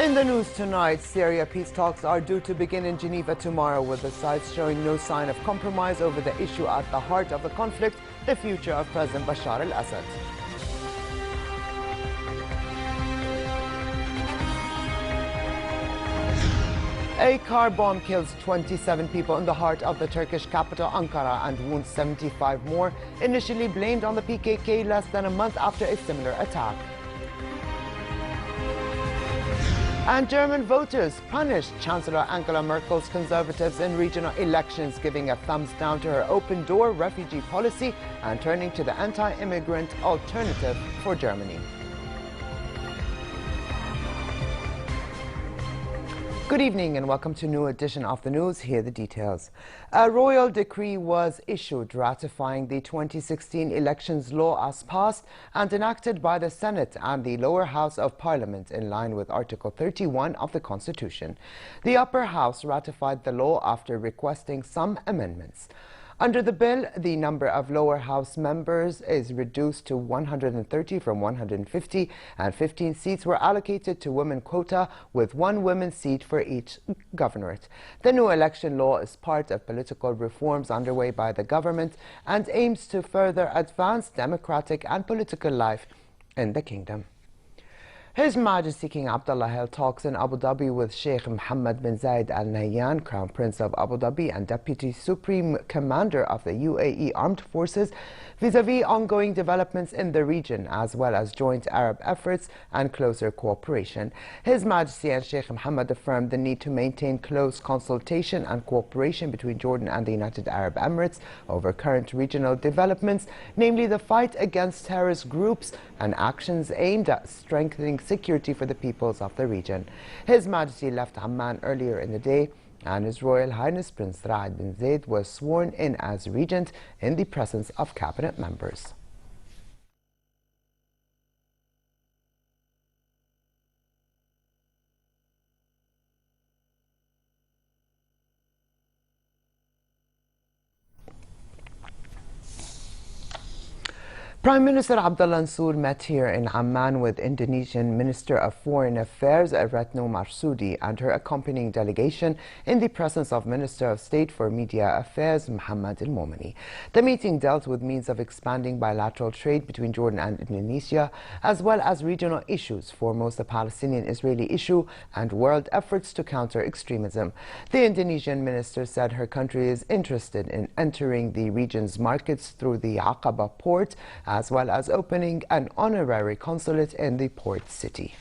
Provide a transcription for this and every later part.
In the news tonight, Syria peace talks are due to begin in Geneva tomorrow, with the sides showing no sign of compromise over the issue at the heart of the conflict, the future of President Bashar al-Assad. A car bomb kills 27 people in the heart of the Turkish capital, Ankara, and wounds 75 more, initially blamed on the PKK less than a month after a similar attack. And German voters punished Chancellor Angela Merkel's Conservatives in regional elections, giving a thumbs down to her open-door refugee policy and turning to the anti-immigrant Alternative for Germany. Good evening and welcome to a new edition of the news. Here are the details. A royal decree was issued ratifying the 2016 elections law as passed and enacted by the Senate and the lower house of Parliament in line with Article 31 of the Constitution. The upper house ratified the law after requesting some amendments. Under the bill, the number of lower house members is reduced to 130 from 150, and 15 seats were allocated to women quota, with one women's seat for each governorate. The new election law is part of political reforms underway by the government and aims to further advance democratic and political life in the kingdom. His Majesty King Abdullah held talks in Abu Dhabi with Sheikh Mohammed bin Zayed Al Nahyan, Crown Prince of Abu Dhabi and Deputy Supreme Commander of the UAE Armed Forces, vis-à-vis ongoing developments in the region, as well as joint Arab efforts and closer cooperation. His Majesty and Sheikh Mohammed affirmed the need to maintain close consultation and cooperation between Jordan and the United Arab Emirates over current regional developments, namely the fight against terrorist groups and actions aimed at strengthening security for the peoples of the region. His Majesty left Amman earlier in the day, and His Royal Highness Prince Raad bin Zayed was sworn in as regent in the presence of cabinet members. Prime Minister Abdullah Mansour met here in Amman with Indonesian Minister of Foreign Affairs Retno Marsudi and her accompanying delegation in the presence of Minister of State for Media Affairs Muhammad Al-Momani. The meeting dealt with means of expanding bilateral trade between Jordan and Indonesia, as well as regional issues, foremost the Palestinian-Israeli issue and world efforts to counter extremism. The Indonesian minister said her country is interested in entering the region's markets through the Aqaba port, as well as opening an honorary consulate in the port city.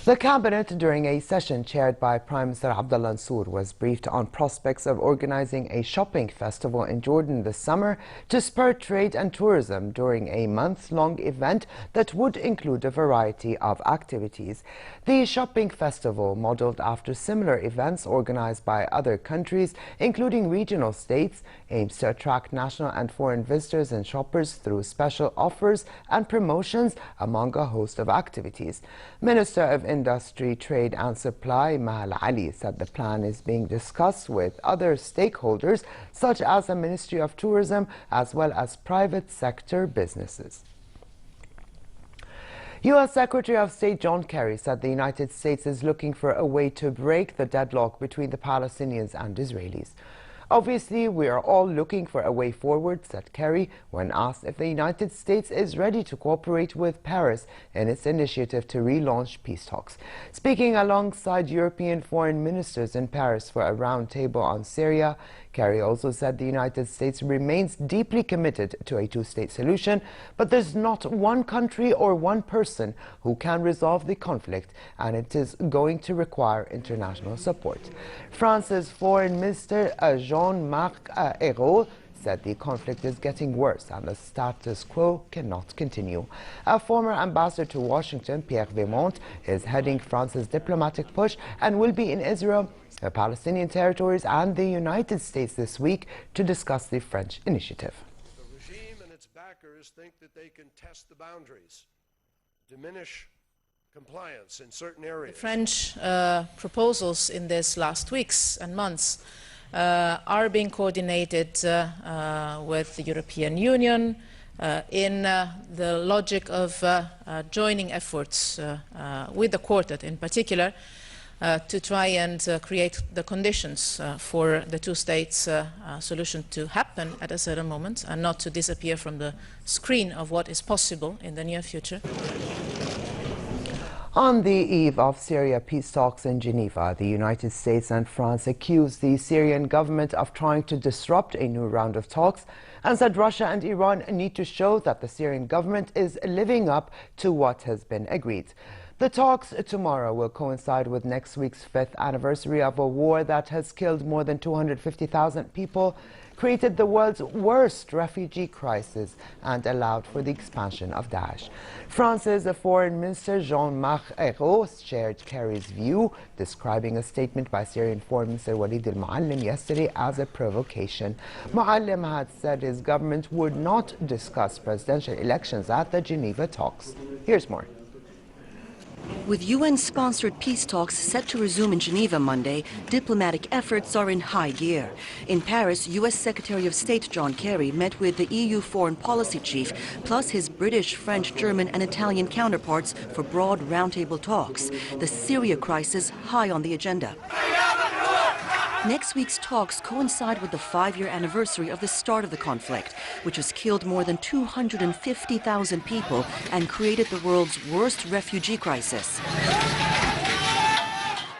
The cabinet, during a session chaired by Prime Minister Abdullah Mansour, was briefed on prospects of organizing a shopping festival in Jordan this summer to spur trade and tourism during a month-long event that would include a variety of activities. The shopping festival, modeled after similar events organized by other countries, including regional states, aims to attract national and foreign visitors and shoppers through special offers and promotions among a host of activities. Minister of Industry, Trade and Supply Mahal Ali said the plan is being discussed with other stakeholders such as the Ministry of Tourism as well as private sector businesses. U.S. Secretary of State John Kerry said the United States is looking for a way to break the deadlock between the Palestinians and Israelis. Obviously, we are all looking for a way forward, said Kerry, when asked if the United States is ready to cooperate with Paris in its initiative to relaunch peace talks. Speaking alongside European foreign ministers in Paris for a roundtable on Syria, Kerry also said the United States remains deeply committed to a two-state solution, but there's not one country or one person who can resolve the conflict, and it is going to require international support. France's Foreign Minister Jean-Marc Ayrault said the conflict is getting worse and the status quo cannot continue. A former ambassador to Washington, Pierre Vimont, is heading France's diplomatic push and will be in Israel, the Palestinian territories and the United States this week to discuss the French initiative. The regime and its backers think that they can test the boundaries, diminish compliance in certain areas. The French proposals in these last weeks and months are being coordinated with the European Union, in the logic of joining efforts with the Quartet in particular to try and create the conditions for the two-states solution to happen at a certain moment and not to disappear from the screen of what is possible in the near future. On the eve of Syria peace talks in Geneva, the United States and France accused the Syrian government of trying to disrupt a new round of talks and said Russia and Iran need to show that the Syrian government is living up to what has been agreed. The talks tomorrow will coincide with next week's 5th anniversary of a war that has killed more than 250,000 people, created the world's worst refugee crisis, and allowed for the expansion of Daesh. France's Foreign Minister Jean-Marc Ayrault shared Kerry's view, describing a statement by Syrian Foreign Minister Walid al-Muallim yesterday as a provocation. Muallim had said his government would not discuss presidential elections at the Geneva talks. Here's more. With UN-sponsored peace talks set to resume in Geneva Monday, diplomatic efforts are in high gear. In Paris, U.S. Secretary of State John Kerry met with the EU foreign policy chief, plus his British, French, German and Italian counterparts for broad roundtable talks. The Syria crisis high on the agenda. Next week's talks coincide with the 5-year anniversary of the start of the conflict, which has killed more than 250,000 people and created the world's worst refugee crisis.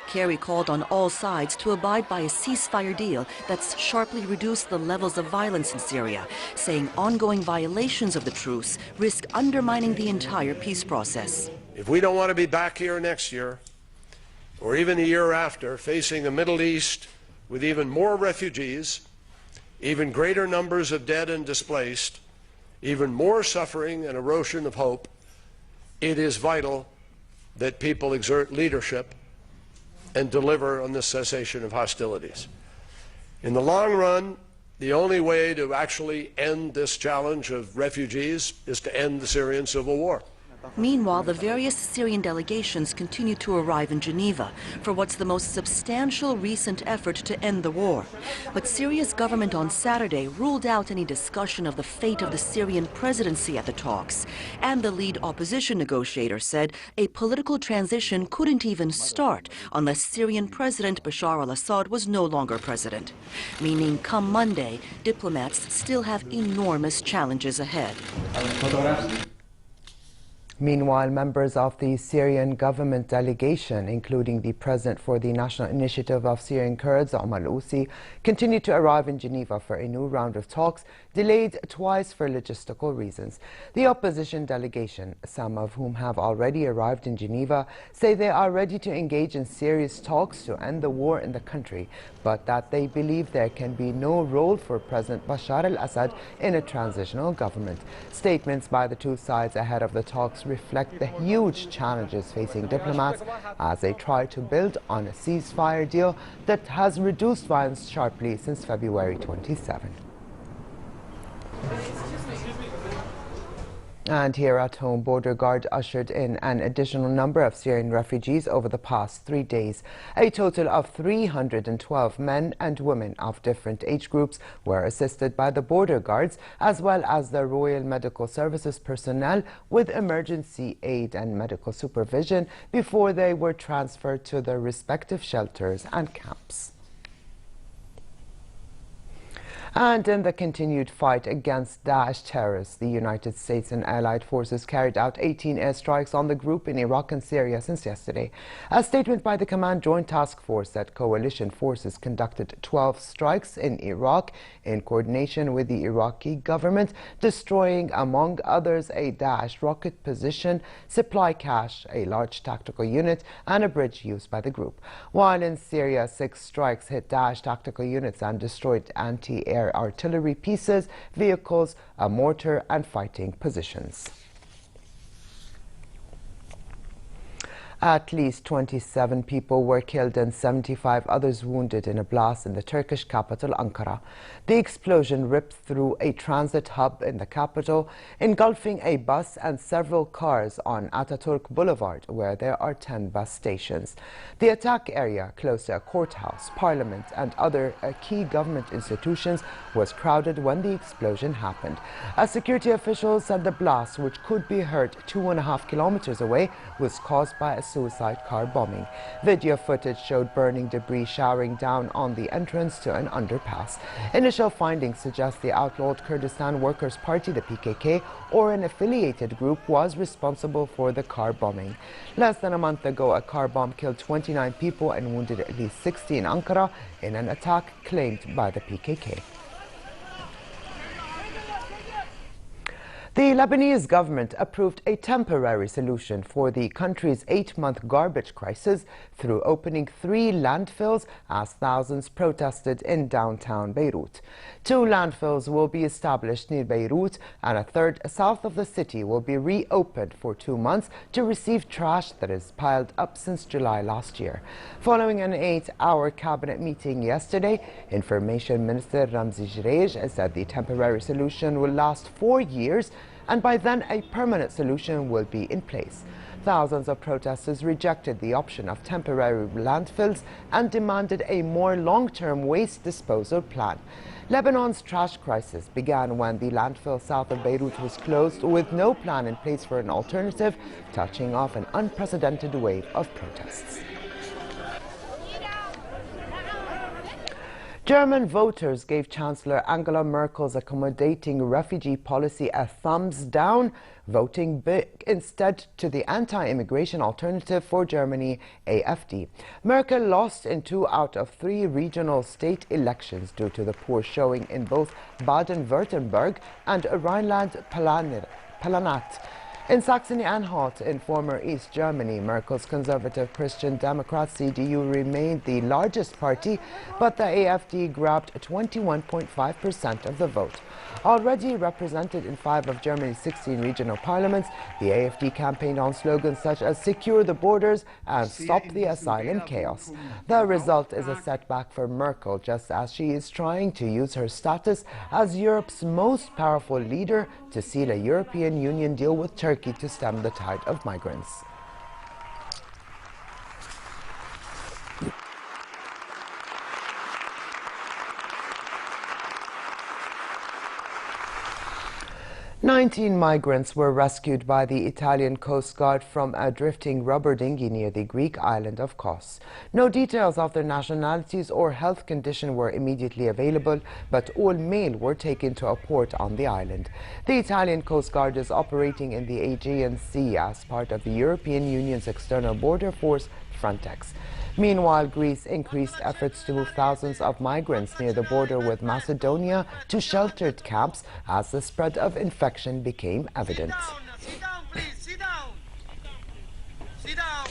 Kerry called on all sides to abide by a ceasefire deal that's sharply reduced the levels of violence in Syria, saying ongoing violations of the truce risk undermining the entire peace process. If we don't want to be back here next year, or even a year after, facing a Middle East with even more refugees, even greater numbers of dead and displaced, even more suffering and erosion of hope, it is vital that people exert leadership and deliver on the cessation of hostilities. In the long run, the only way to actually end this challenge of refugees is to end the Syrian civil war. Meanwhile, the various Syrian delegations continue to arrive in Geneva for what's the most substantial recent effort to end the war. But Syria's government on Saturday ruled out any discussion of the fate of the Syrian presidency at the talks. And the lead opposition negotiator said a political transition couldn't even start unless Syrian President Bashar al-Assad was no longer president. Meaning, come Monday, diplomats still have enormous challenges ahead. Meanwhile, members of the Syrian government delegation, including the president for the National Initiative of Syrian Kurds, Omar al-Usi, continue to arrive in Geneva for a new round of talks, delayed twice for logistical reasons. The opposition delegation, some of whom have already arrived in Geneva, say they are ready to engage in serious talks to end the war in the country, but that they believe there can be no role for President Bashar al-Assad in a transitional government. Statements by the two sides ahead of the talks reflect the huge challenges facing diplomats as they try to build on a ceasefire deal that has reduced violence sharply since February 27. And here at home, Border Guard ushered in an additional number of Syrian refugees over the past 3 days. A total of 312 men and women of different age groups were assisted by the Border Guards as well as the Royal Medical Services personnel with emergency aid and medical supervision before they were transferred to their respective shelters and camps. And in the continued fight against Daesh terrorists, the United States and allied forces carried out 18 airstrikes on the group in Iraq and Syria since yesterday. A statement by the Command Joint Task Force said coalition forces conducted 12 strikes in Iraq in coordination with the Iraqi government, destroying, among others, a Daesh rocket position, supply cache, a large tactical unit, and a bridge used by the group. While in Syria, 6 strikes hit Daesh tactical units and destroyed anti-air artillery pieces, vehicles, a mortar, and fighting positions. At least 27 people were killed and 75 others wounded in a blast in the Turkish capital, Ankara. The explosion ripped through a transit hub in the capital, engulfing a bus and several cars on Ataturk Boulevard, where there are 10 bus stations. The attack area, close to a courthouse, parliament, and other key government institutions, was crowded when the explosion happened. A security official said the blast, which could be heard 2.5 kilometers away, was caused by a suicide car bombing. Video footage showed burning debris showering down on the entrance to an underpass. Initial findings suggest the outlawed Kurdistan Workers' Party, the PKK, or an affiliated group, was responsible for the car bombing. Less than a month ago, a car bomb killed 29 people and wounded at least 60 in Ankara in an attack claimed by the PKK. The Lebanese government approved a temporary solution for the country's 8-month garbage crisis through opening 3 landfills as thousands protested in downtown Beirut. 2 landfills will be established near Beirut and a third south of the city will be reopened for 2 months to receive trash that is piled up since July last year. Following an 8-hour cabinet meeting yesterday, Information Minister Ramzi Jirej said the temporary solution will last 4 years and by then a permanent solution will be in place. Thousands of protesters rejected the option of temporary landfills and demanded a more long-term waste disposal plan. Lebanon's trash crisis began when the landfill south of Beirut was closed with no plan in place for an alternative, touching off an unprecedented wave of protests. German voters gave Chancellor Angela Merkel's accommodating refugee policy a thumbs down, voting big instead to the anti-immigration alternative for Germany, AfD. Merkel lost in 2 out of 3 regional state elections due to the poor showing in both Baden-Württemberg and Rhineland-Palatinate. In Saxony-Anhalt, in former East Germany, Merkel's conservative Christian Democrat CDU remained the largest party, but the AfD grabbed 21.5% of the vote. Already represented in 5 of Germany's 16 regional parliaments, the AfD campaigned on slogans such as "Secure the borders" and "Stop the asylum chaos." The result is a setback for Merkel, just as she is trying to use her status as Europe's most powerful leader to seal a European Union deal with Turkey to stem the tide of migrants. "19 migrants were rescued by the Italian Coast Guard from a drifting rubber dinghy near the Greek island of Kos. No details of their nationalities or health condition were immediately available, but all male were taken to a port on the island. The Italian Coast Guard is operating in the Aegean Sea as part of the European Union's external border force, Frontex. Meanwhile, Greece increased efforts to move thousands of migrants near the border with Macedonia to sheltered camps as the spread of infection became evident. Sit down, please. Sit down. Sit down.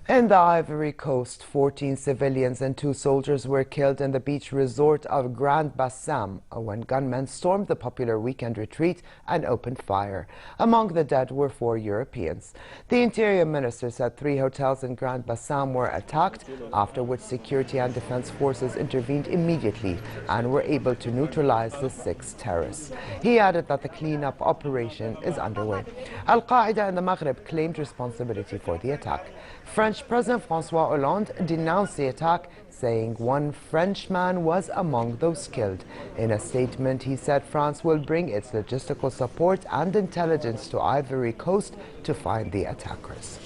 In the Ivory Coast, 14 civilians and 2 soldiers were killed in the beach resort of Grand Bassam when gunmen stormed the popular weekend retreat and opened fire. Among the dead were 4 Europeans. The Interior Minister said 3 hotels in Grand Bassam were attacked, after which security and defense forces intervened immediately and were able to neutralize the 6 terrorists. He added that the cleanup operation is underway. Al-Qaeda in the Maghreb claimed responsibility for the attack. French President François Hollande denounced the attack, saying 1 Frenchman was among those killed. In a statement, he said France will bring its logistical support and intelligence to Ivory Coast to find the attackers.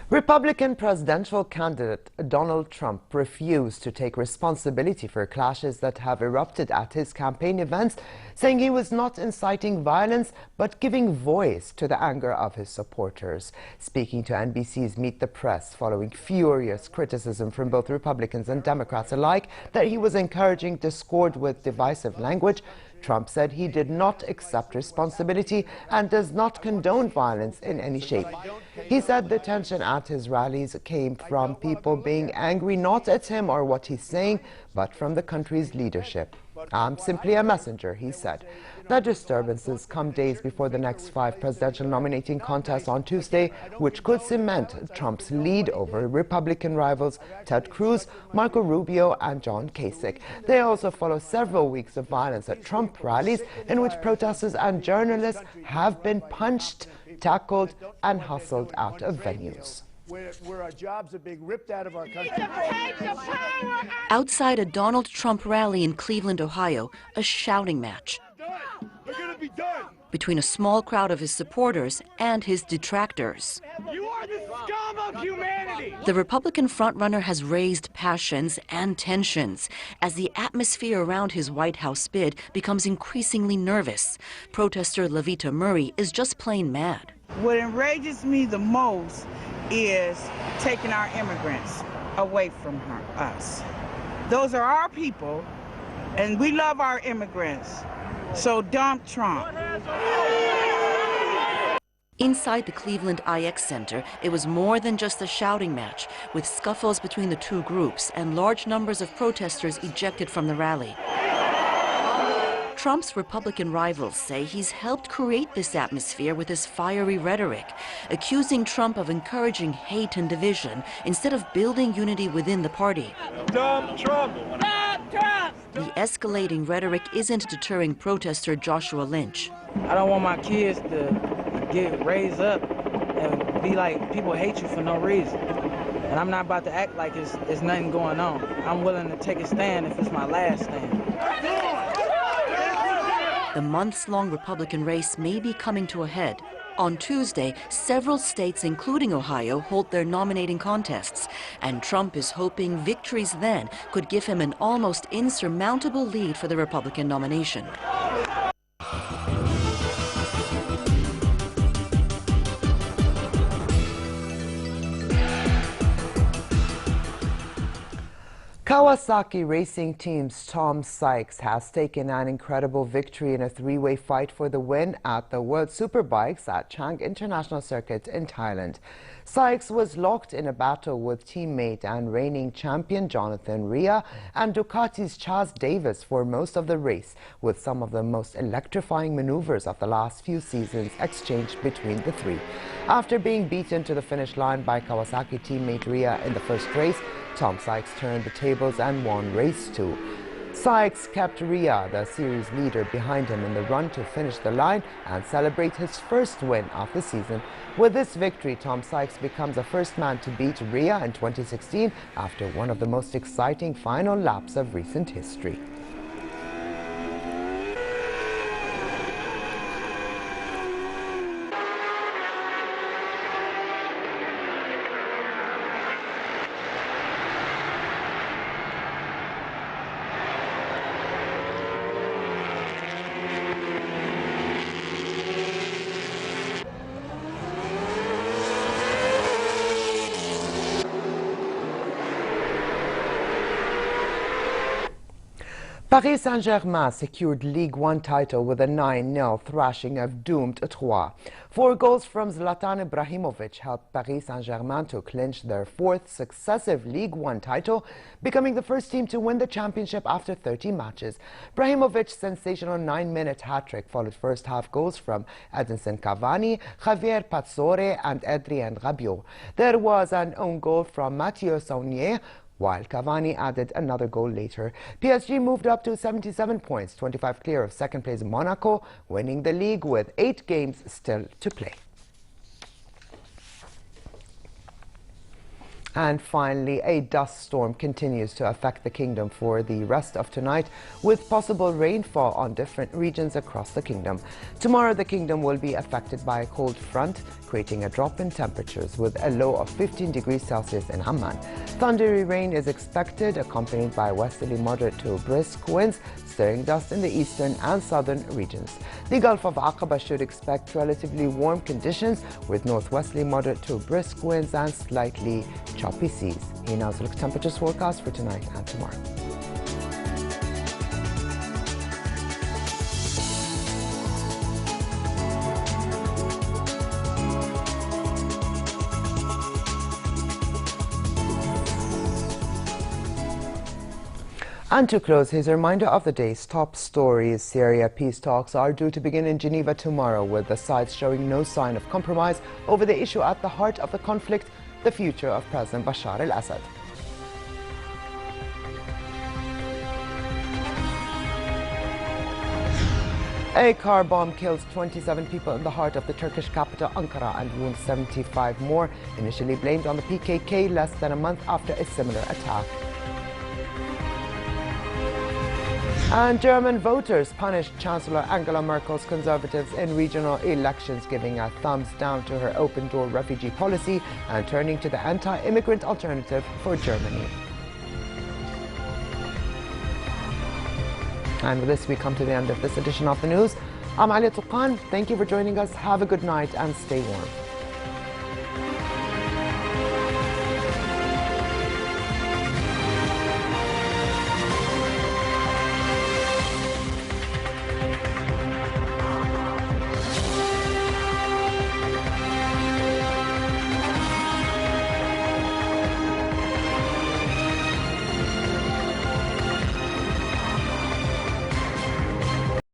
Republican presidential candidate Donald Trump refused to take responsibility for clashes that have erupted at his campaign events, saying he was not inciting violence but giving voice to the anger of his supporters. Speaking to NBC's Meet the Press following furious criticism from both Republicans and Democrats alike that he was encouraging discord with divisive language, Trump said he did not accept responsibility and does not condone violence in any shape. He said the tension at his rallies came from people being angry not at him or what he's saying, but from the country's leadership. "I'm simply a messenger," he said. The disturbances come days before the next 5 presidential nominating contests on Tuesday, which could cement Trump's lead over Republican rivals Ted Cruz, Marco Rubio, and John Kasich. They also follow several weeks of violence at Trump rallies in which protesters and journalists have been punched, tackled, and hustled out of venues. Where our jobs are being ripped out of our country. Outside a Donald Trump rally in Cleveland, Ohio, a shouting match between a small crowd of his supporters and his detractors. You are the scum of humanity! The Republican frontrunner has raised passions and tensions as the atmosphere around his White House bid becomes increasingly nervous. Protester Levita Murray is just plain mad. What enrages me the most is taking our immigrants away from us. Those are our people, and we love our immigrants. So dump Trump. Inside the Cleveland IX Center, it was more than just a shouting match, with scuffles between the two groups and large numbers of protesters ejected from the rally. Trump's Republican rivals say he's helped create this atmosphere with his fiery rhetoric, accusing Trump of encouraging hate and division instead of building unity within the party. Dump Trump! Dump Trump! The escalating rhetoric isn't deterring protester Joshua Lynch. I don't want my kids to get raised up and be like, people hate you for no reason. And I'm not about to act like it's nothing going on. I'm willing to take a stand if it's my last stand. The months-long Republican race may be coming to a head. On Tuesday, several states, including Ohio, hold their nominating contests, and Trump is hoping victories then could give him an almost insurmountable lead for the Republican nomination. Kawasaki Racing Team's Tom Sykes has taken an incredible victory in a 3-way fight for the win at the World Superbikes at Chang International Circuit in Thailand. Sykes was locked in a battle with teammate and reigning champion Jonathan Rea and Ducati's Chaz Davis for most of the race, with some of the most electrifying maneuvers of the last few seasons exchanged between the three. After being beaten to the finish line by Kawasaki teammate Rea in the first race, Tom Sykes turned the tables and won race 2. Sykes kept Rea, the series leader, behind him in the run to finish the line and celebrate his first win of the season. With this victory, Tom Sykes becomes the first man to beat Rea in 2016 after one of the most exciting final laps of recent history. Paris Saint-Germain secured Ligue 1 title with a 9-0 thrashing of doomed Troyes. 4 goals from Zlatan Ibrahimovic helped Paris Saint-Germain to clinch their 4th successive Ligue 1 title, becoming the first team to win the championship after 30 matches. Ibrahimovic's sensational 9-minute hat-trick followed first-half goals from Edinson Cavani, Javier Pastore and Adrien Rabiot. There was an own goal from Mathieu Saunier, while Cavani added another goal later. PSG moved up to 77 points, 25 clear of second place Monaco, winning the league with 8 games still to play. And finally, a dust storm continues to affect the kingdom for the rest of tonight, with possible rainfall on different regions across the kingdom. Tomorrow, the kingdom will be affected by a cold front, creating a drop in temperatures with a low of 15 degrees Celsius in Amman. Thundery rain is expected, accompanied by westerly moderate to brisk winds, stirring dust in the eastern and southern regions. The Gulf of Aqaba should expect relatively warm conditions, with northwesterly moderate to brisk winds and slightly choppy seas. Here now is the temperatures forecast for tonight and tomorrow. And to close, here's a reminder of the day's top stories. Syria peace talks are due to begin in Geneva tomorrow, with the sides showing no sign of compromise over the issue at the heart of the conflict, the future of President Bashar al-Assad. A car bomb kills 27 people in the heart of the Turkish capital Ankara and wounds 75 more, initially blamed on the PKK less than a month after a similar attack. And German voters punished Chancellor Angela Merkel's Conservatives in regional elections, giving a thumbs down to her open-door refugee policy and turning to the anti-immigrant alternative for Germany. And with this, we come to the end of this edition of the news. I'm Ali Tuqan. Thank you for joining us. Have a good night and stay warm.